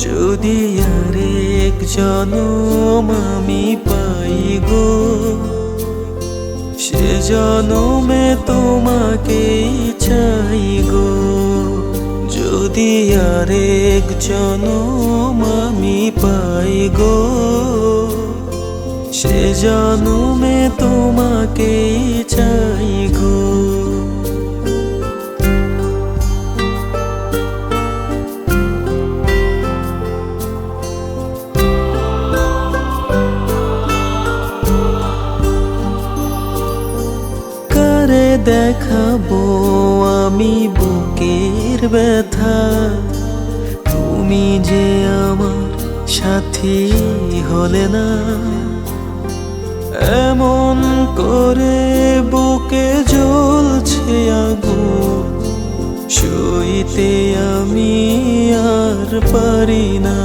যদি আরেক জনম আমি পাই গো, সে জনমে তোমাকেই চাই গো। যদি আরেক জনম আমি পাই গো, সে জনমে তোমাকেই চাই গো। কারে দেখাবো আমি বুকের ব্যথা, তুমি যে আমার সাথী হলে না। এমন করে বুকে জ্বলছে আগুন, সইতে আমি আর পারি না।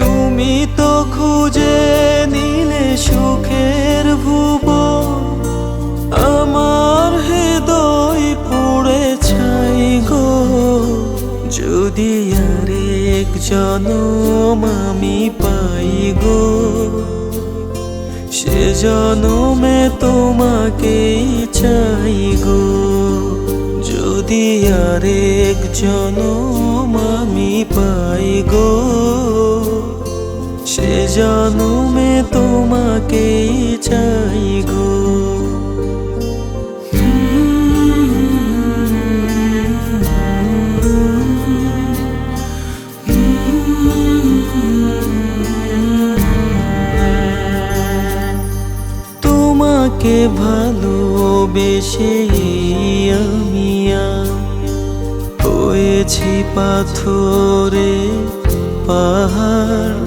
তুমি তো খুঁজে নিলে সুখের ভুবন, আমার হৃদয় পুড়ে ছাই গো। যদি আরেক জনম আমি পাই গো, সে জনমে তোমাকেই চাই গো। যদি আরেক জনম আমি পাই গো, সে জনমে তোমাকেই চাই গো। তোমাকে ভালোবেসে আমি হয়েছি পাথরে পাহাড়।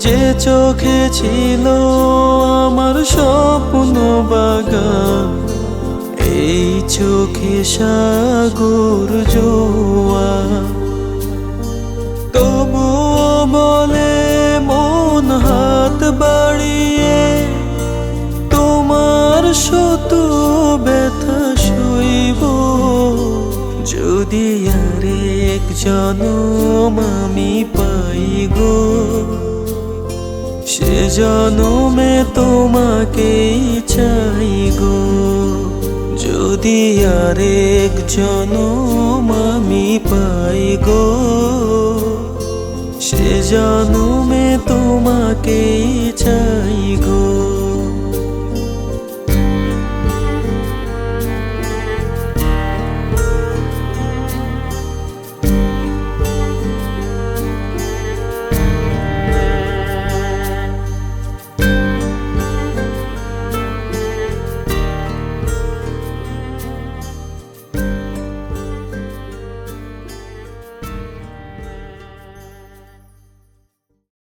যে চোখে ছিল আমার স্বপ্ন বাগান, এই চোখে সাগর জোয়ার। তবুও বলে মন হাত বাড়িয়ে, তোমার শত ব্যথা সইব। যদি আরেক জনম আমি পাই গো, সে জনমে তোমাকেই চাই গো। যদি আরেক জনম আমি পাই গো, সে জনমে তোমাকেই চাই গো।